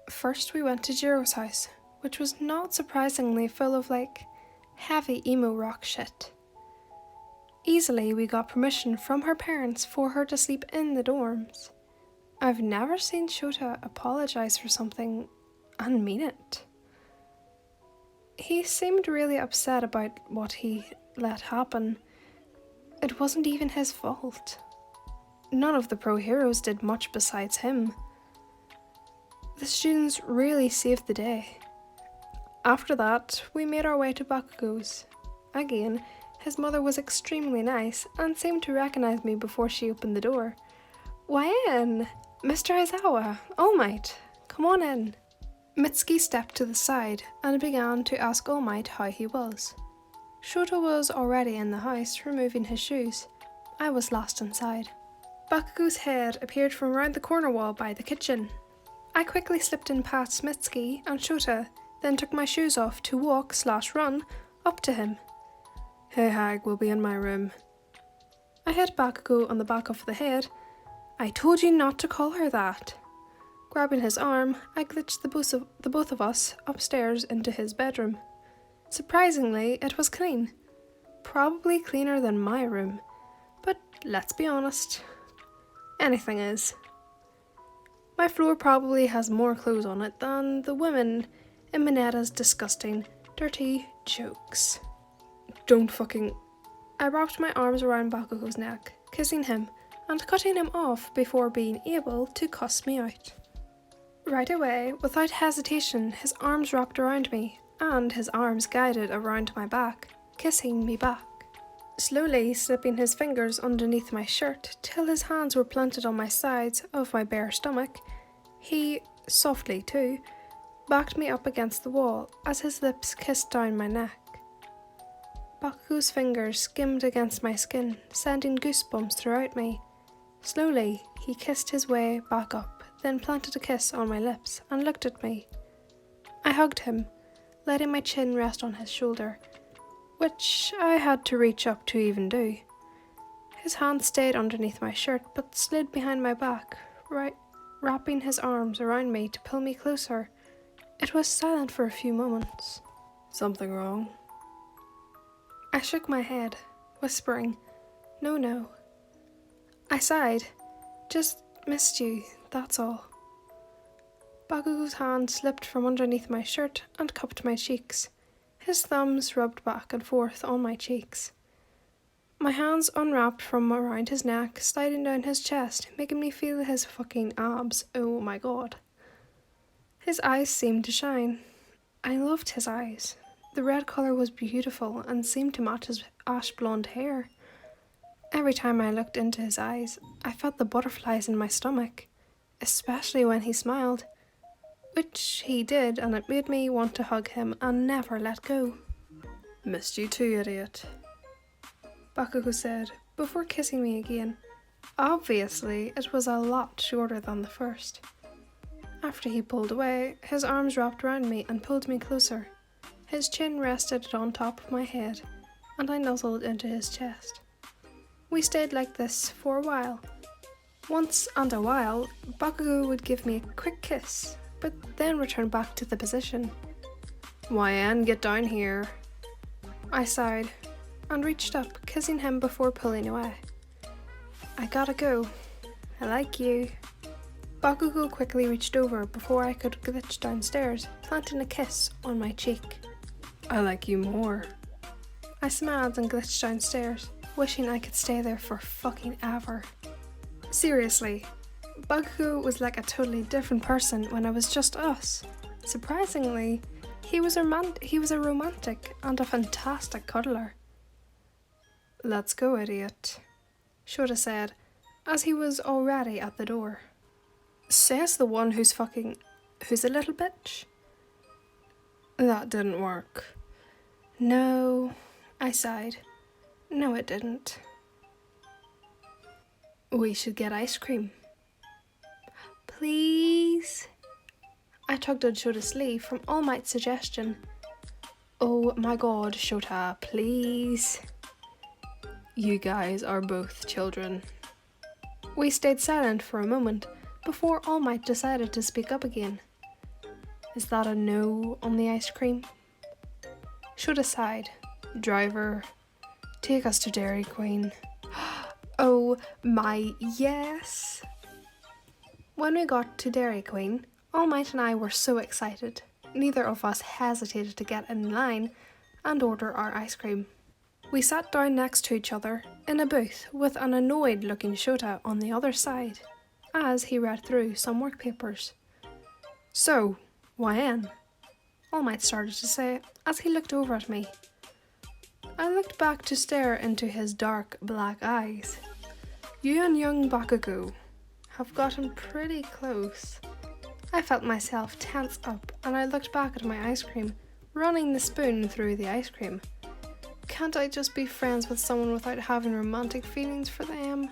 First we went to Jiro's house, which was not surprisingly full of heavy emo rock shit. Easily we got permission from her parents for her to sleep in the dorms. I've never seen Shota apologise for something and mean it. He seemed really upset about what he let happen. It wasn't even his fault. None of the pro heroes did much besides him. The students really saved the day. After that, we made our way to Bakugou's. Again, his mother was extremely nice and seemed to recognise me before she opened the door. "Why in? Mr. Aizawa, All Might, come on in." Mitsuki stepped to the side and began to ask All Might how he was. Shota was already in the house, removing his shoes. I was last inside. Bakugou's head appeared from round the corner wall by the kitchen. I quickly slipped in past Mitsuki and Shota, then took my shoes off to walk/run up to him. "Hey Hag, we'll be in my room." I hit Bakugou on the back of the head. "I told you not to call her that." Grabbing his arm, I glitched the both of us upstairs into his bedroom. Surprisingly, it was clean. Probably cleaner than my room. But let's be honest, anything is. My floor probably has more clothes on it than the women in Minetta's disgusting, dirty jokes. Don't fucking... I wrapped my arms around Bakugou's neck, kissing him and cutting him off before being able to cuss me out. Right away, without hesitation, his arms wrapped around me and his arms guided around my back, kissing me back. Slowly slipping his fingers underneath my shirt till his hands were planted on my sides of my bare stomach, he, softly too, backed me up against the wall as his lips kissed down my neck. Bakugou's fingers skimmed against my skin, sending goosebumps throughout me. Slowly, he kissed his way back up, then planted a kiss on my lips and looked at me. I hugged him, letting my chin rest on his shoulder, which I had to reach up to even do. His hand stayed underneath my shirt but slid behind my back, wrapping his arms around me to pull me closer. It was silent for a few moments. "Something wrong?" I shook my head, whispering, No. I sighed. "Just missed you, that's all." Bakugou's hand slipped from underneath my shirt and cupped my cheeks. His thumbs rubbed back and forth on my cheeks. My hands unwrapped from around his neck, sliding down his chest, making me feel his fucking abs. Oh my god. His eyes seemed to shine. I loved his eyes. The red colour was beautiful and seemed to match his ash blonde hair. Every time I looked into his eyes, I felt the butterflies in my stomach, especially when he smiled, which he did, and it made me want to hug him and never let go. "Missed you too, idiot," Bakugou said, before kissing me again. Obviously, it was a lot shorter than the first. After he pulled away, his arms wrapped around me and pulled me closer. His chin rested on top of my head, and I nuzzled into his chest. We stayed like this for a while. Once and a while, Bakugou would give me a quick kiss, but then return back to the position. "YN, get down here." I sighed and reached up, kissing him before pulling away. "I gotta go. I like you." Bakugou quickly reached over before I could glitch downstairs, planting a kiss on my cheek. "I like you more." I smiled and glitched downstairs, wishing I could stay there for fucking ever. Seriously, Bakugou was like a totally different person when it was just us. Surprisingly, he was a romantic and a fantastic cuddler. "Let's go, idiot," Shota said, as he was already at the door. Says the one who's a little bitch. That didn't work. No, I sighed. No, it didn't. "We should get ice cream." "Please?" I tugged on Shota's sleeve from All Might's suggestion. "Oh my god, Shota, please." "You guys are both children." We stayed silent for a moment before All Might decided to speak up again. Is that a no on the ice cream? Shota sighed. Driver, take us to Dairy Queen. Oh my yes! When we got to Dairy Queen, All Might and I were so excited. Neither of us hesitated to get in line and order our ice cream. We sat down next to each other in a booth with an annoyed looking Shota on the other side as he read through some work papers. So, YN? All Might started to say as he looked over at me. I looked back to stare into his dark black eyes. You and young Bakugou have gotten pretty close. I felt myself tense up and I looked back at my ice cream, running the spoon through the ice cream. Can't I just be friends with someone without having romantic feelings for them?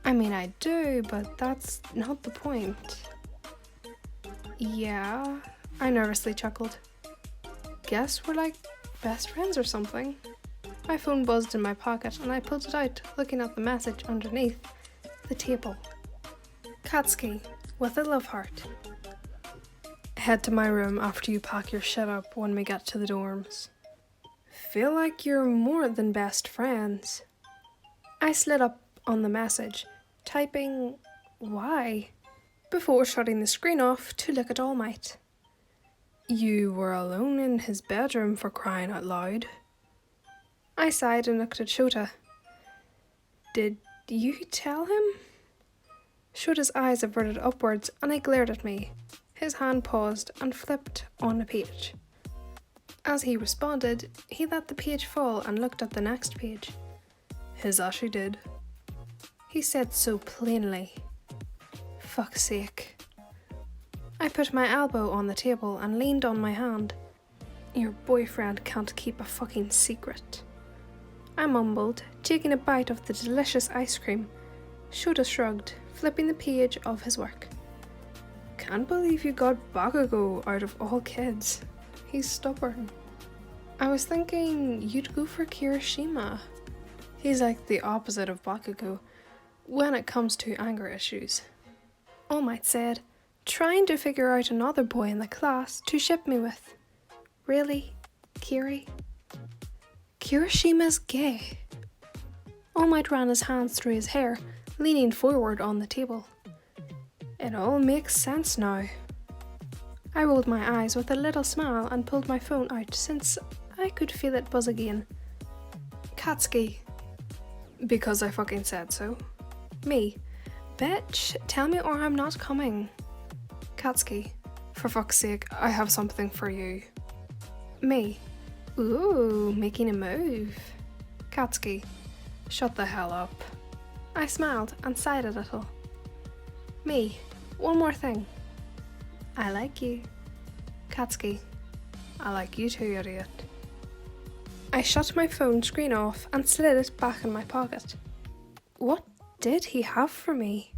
I mean, I do, but that's not the point. Yeah, I nervously chuckled. Guess we're like best friends or something. My phone buzzed in my pocket and I pulled it out, looking at the message underneath the table. Katsuki, with a love heart. Head to my room after you pack your shit up when we get to the dorms. Feel like you're more than best friends. I slid up on the message, typing why, before shutting the screen off to look at All Might. You were alone in his bedroom, for crying out loud. I sighed and looked at Shota. Did you tell him? Shota's eyes averted upwards and he glared at me. His hand paused and flipped on a page. As he responded, he let the page fall and looked at the next page. His Ashy did. He said so plainly. Fuck's sake. I put my elbow on the table and leaned on my hand. Your boyfriend can't keep a fucking secret. I mumbled, taking a bite of the delicious ice cream. Shota shrugged, flipping the page of his work. Can't believe you got Bakugou out of all kids. He's stubborn. I was thinking you'd go for Kirishima. He's like the opposite of Bakugou when it comes to anger issues. All Might said, trying to figure out another boy in the class to ship me with. Really, Kiri? Kirishima's gay. All Might ran his hands through his hair, leaning forward on the table. It all makes sense now. I rolled my eyes with a little smile and pulled my phone out since I could feel it buzz again. Katsuki. Because I fucking said so. Me. Bitch, tell me or I'm not coming. Katsuki. For fuck's sake, I have something for you. Me. Ooh, making a move. Katsuki. Shut the hell up. I smiled and sighed a little. Me. One more thing. I like you. Katsuki. I like you too, idiot. I shut my phone screen off and slid it back in my pocket. What did he have for me?